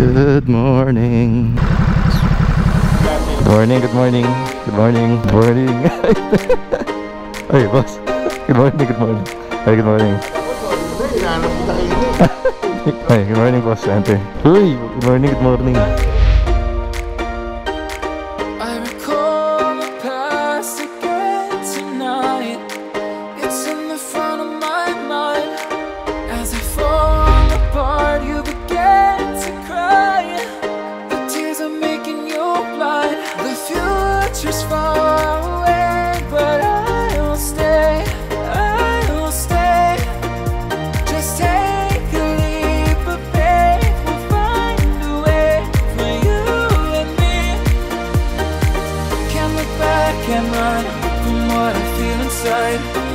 Good morning. Good morning, good morning. Good morning, good morning. Ay, boss. Good morning, good morning. Ay, good morning. Ay, good morning, boss. Ante. Uy, good morning, good morning.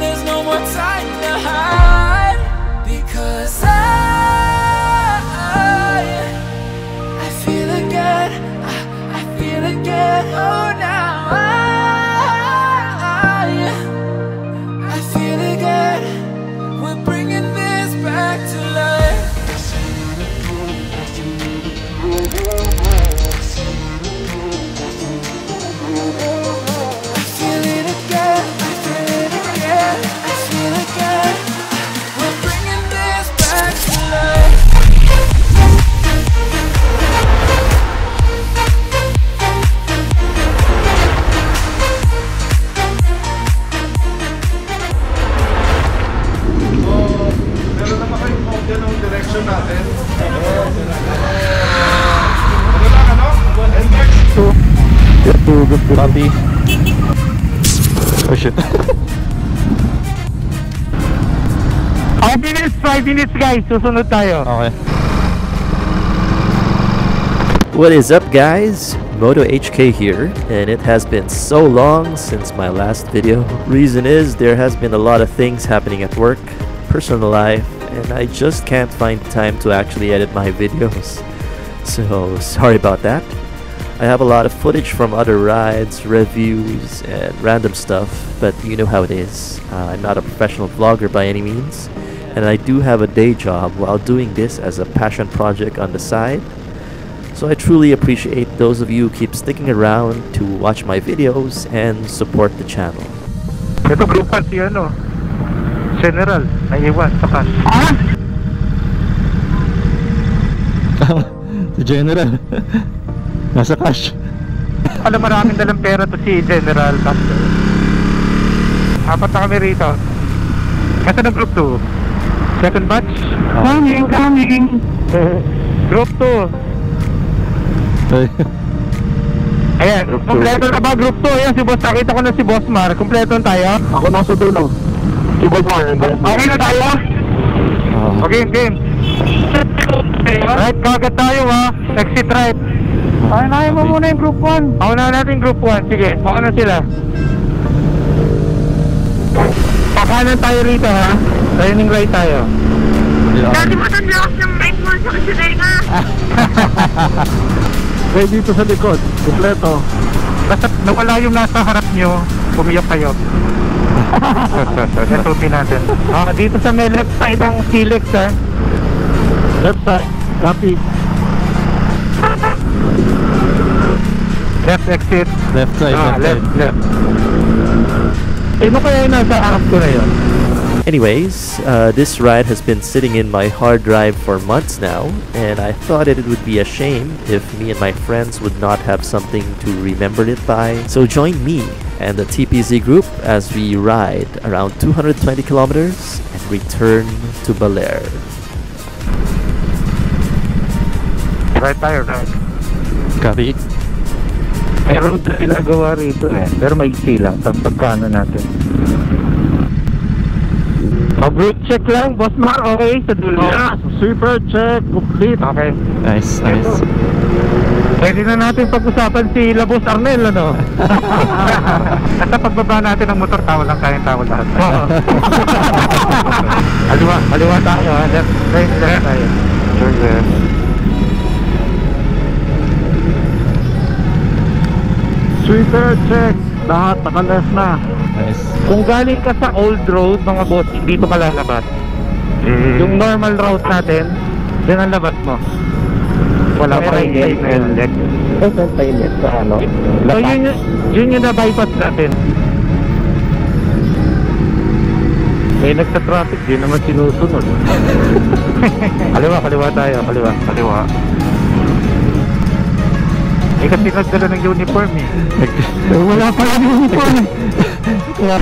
There's no more time to hide, because I feel again, I feel again. Oh, now I feel again. We're bringing this back to life. I feel it again. I feel again. We're bringing this back to life. Meron naman kayong kopya ng direction natin. Ano lang, ano? NX 2. Yes, to good copy. Oh shit. 5 minutes guys, susunod tayo. Okay. What is up, guys? MotoHK here, and it has been so long since my last video. Reason is there has been a lot of things happening at work, personal life, and I just can't find time to actually edit my videos. So sorry about that. I have a lot of footage from other rides, reviews, and random stuff, but you know how it is. I'm not a professional vlogger by any means, and I do have a day job while doing this as a passion project on the side. So I truly appreciate those of you who keep sticking around to watch my videos and support the channel. Ito group si ano, General, naiwan sa cash. Si General. Nasa cash. Alam, maraming dalang pera to si General. Apat na kami rito. Kasi na group 2. Second batch. Coming. Group 2. Ayan, kompleto na ba group 2? Ayan, si boss, nakita ko na si Boss Mar. Kompleto na tayo? Ako nasa dulo. Si Boss Mar. Okay na tayo? Okay, game. Right, kagad tayo ha. Exit right. Ayun mo muna yung group 1. Ako na natin group 1. Sige, baka na sila. Pakanan tayo rito ha. Turning right tayo. Dati mo tatlakas ng right mo sa kasinega. Kaya dito sa likod, kompleto. Basta nawala yung nasa harap nyo, pumiyak kayo. Natutin natin. Dito sa may left side ng CLLEX ha. Left side, copy. Left exit. Left side, left. Ano kaya yung nasa harap ko na yun? Anyways, this ride has been sitting in my hard drive for months now, and I thought it would be a shame if me and my friends would not have something to remember it by. So join me and the TPZ group as we ride around 220 kilometers and return to Baler. Right tayo, right. Copy. Meron na pinagawa rito eh. Pero may lang sa pagkano natin. Route check lang, Boss Mar, okay? Sa dulo. Yeah, super check, complete. Okay. Nice. Pwede na natin pag-usapan si Labos Arnel, ano? At pagbaba natin ng motor, tawa lang tayong tawa lahat. Kaliwa tayo ha. Left tayo. Sure. Sweeper check. Lahat naka-left na. Nice. Kung galing ka sa old road, mga boss, dito ka lalabas. Yung normal route natin, din ang labas mo. Wala pa yung CLLEX. CLLEX sa ano? So yun yung na-bypass natin. May nagsa-traffic, di naman sinusunod. Kaliwa tayo, kaliwa. Eh kasi nagdala ng uniform eh. Wala pa yung uniform eh.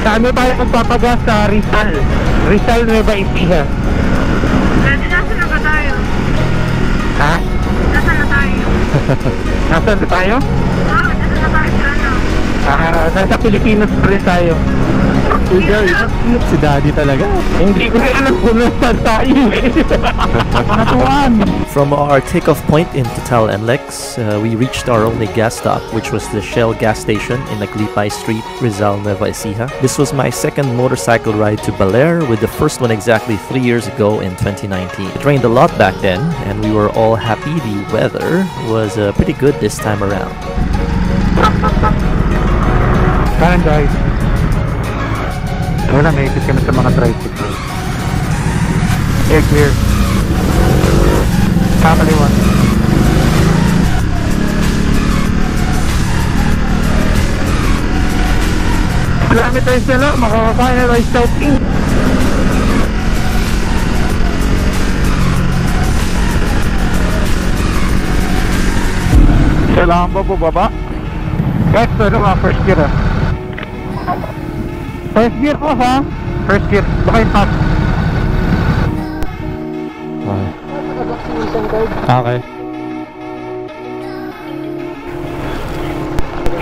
Saan tayo magpapagas sa Rizal? Rizal Nueva Ecija. Nasaan na ba tayo? Ha? Nasaan na tayo? Nasaan na tayo? Oo, nasaan na tayo sa ano? Nasa Pilipinas pa rin tayo. Si Daddy talaga. Hindi ko rin alam kung nasaan tayo eh. From our takeoff point in CLLEX, we reached our only gas stop, which was the Shell gas station in Aglipay Street, Rizal, Nueva Ecija. This was my second motorcycle ride to Baler, with the first one exactly 3 years ago in 2019. It rained a lot back then, and we were all happy the weather was pretty good this time around. Kanan guys. Wala, naipit kami sa mga tricycle. Clear. Kakaliwa. Marami tayo sila, makakakain na tayo shopping. Kailangan ba bubaba? Guys, ito nga, first gear ah. First gear po ha? First gear, baka yung top. Okay.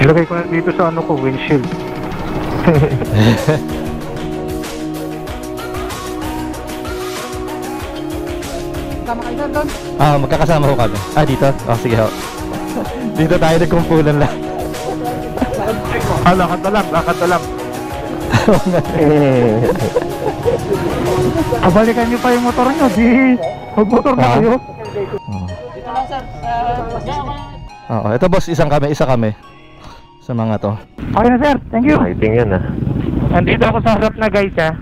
Ilagay ko na dito sa ano ko, windshield. Sama kayo doon? Magkakasama ko kami. Dito? Sige ho. Dito tayo nagkumpulan lang. Lakad na lang. Balikan nyo pa yung motor nyo, magmotor na kayo. Dito lang sir. Ito boss, isa kami sa mga to. Okay na sir, thank you. Exciting yan ah. Nandito ako sa harap na guys ha.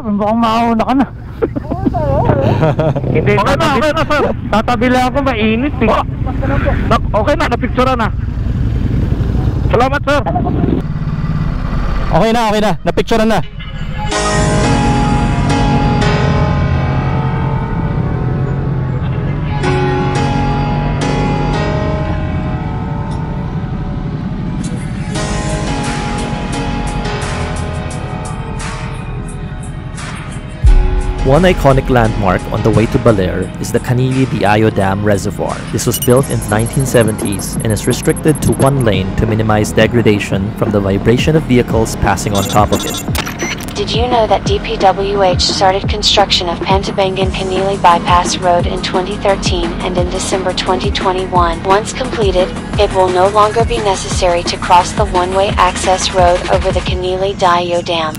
Mukhang mauna ka na. Hindi, okay na sir. Tatabi lang ako, mainit eh. Okay na, napictura na. Salamat sir. Okay na. Napicturean na. One iconic landmark on the way to Baler is the Canili-Diayo Dam reservoir. This was built in the 1970s and is restricted to one lane to minimize degradation from the vibration of vehicles passing on top of it. Did you know that DPWH started construction of Pantabangan Canili Bypass Road in 2013 and in December 2021? Once completed, it will no longer be necessary to cross the one-way access road over the Canili-Diayo Dam.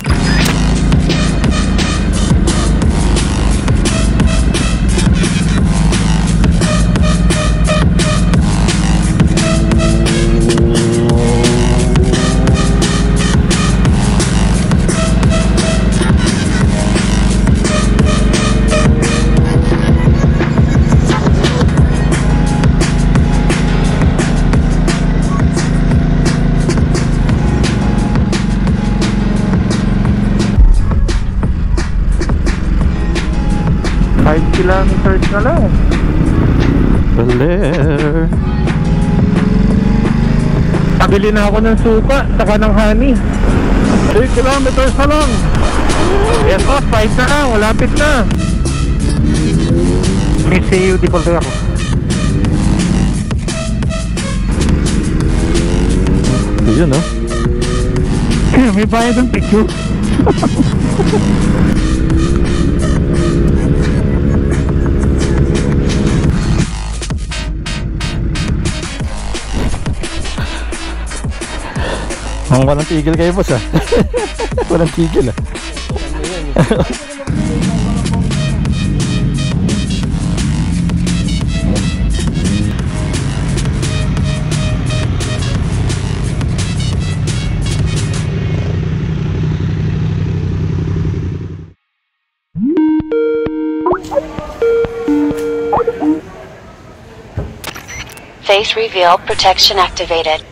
Kilometers na lang. Baler. Pabili na ako ng suka, saka ng honey. 3 kilometers na lang. Yes po, 5 na lang, malapit na. May CU di Baler. Yun no? May bayad ng picture. Walang tigil kayo boss ah. Walang tigil ah. face reveal protection activated.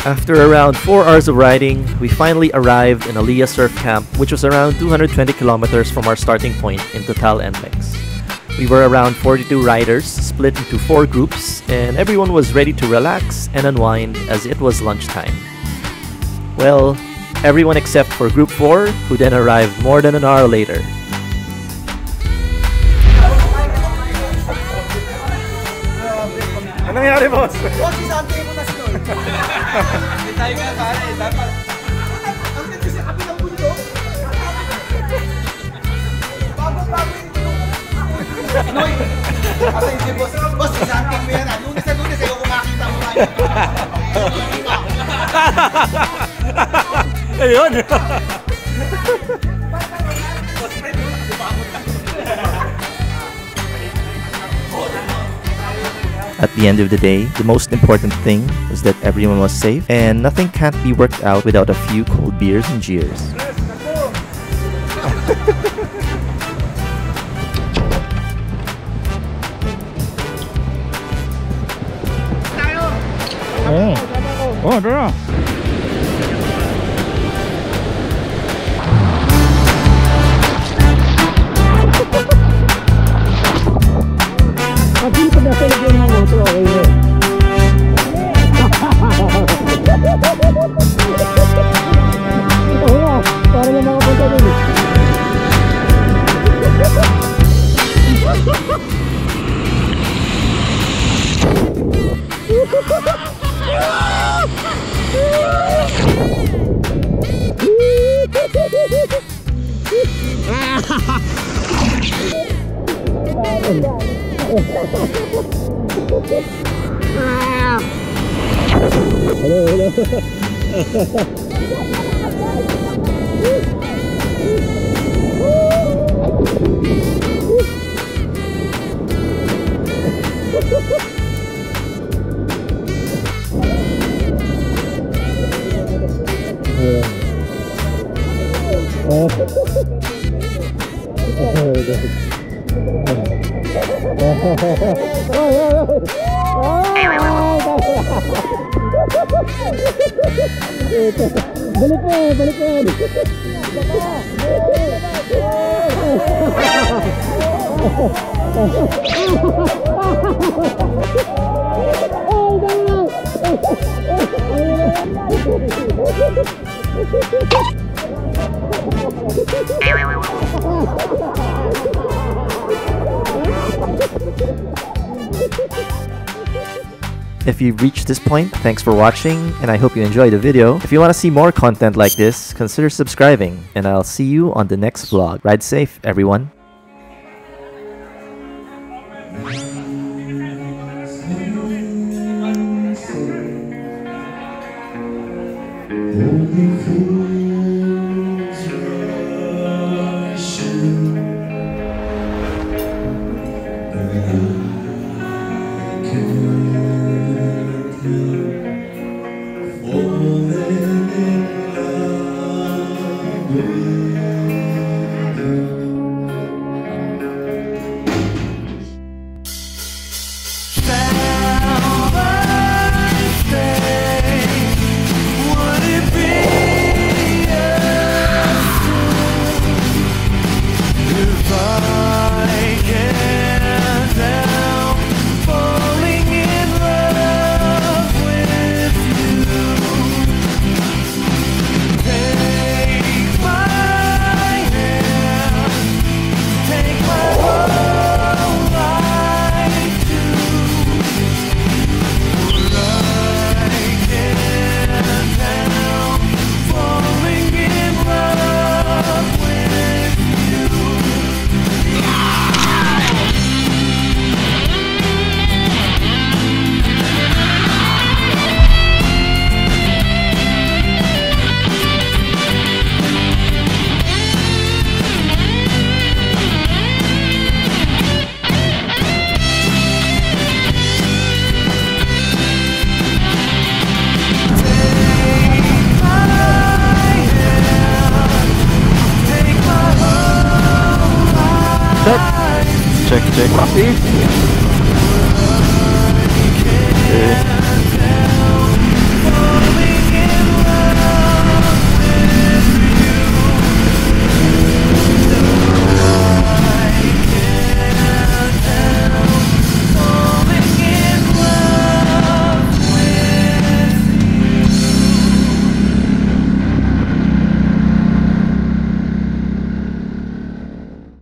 After around 4 hours of riding, we finally arrived in Aliyah Surf Camp, which was around 220 kilometers from our starting point in Total NLEX. We were around 42 riders, split into 4 groups, and everyone was ready to relax and unwind as it was lunchtime. Well, everyone except for Group 4, who then arrived more than an hour later. Ano nangyari, boss? Hindi tayo nga pare, dapat. Ang ganda sa kabilang mundo. Bago-bago yung Pinoy. Kasi hindi, boss, isang mo yan. Lunes na lunes, ayaw ko makita mo nga yun. Ayun! At the end of the day, the most important thing was that everyone was safe, and nothing can't be worked out without a few cold beers and jeers. Oh, tara! Pag-ibig ko na sa lagyan ng moto, okay na. Oo nga, para na makapunta dun eh. If you've reached this point, thanks for watching, and I hope you enjoyed the video. If you want to see more content like this, consider subscribing, and I'll see you on the next vlog. Ride safe, everyone. See?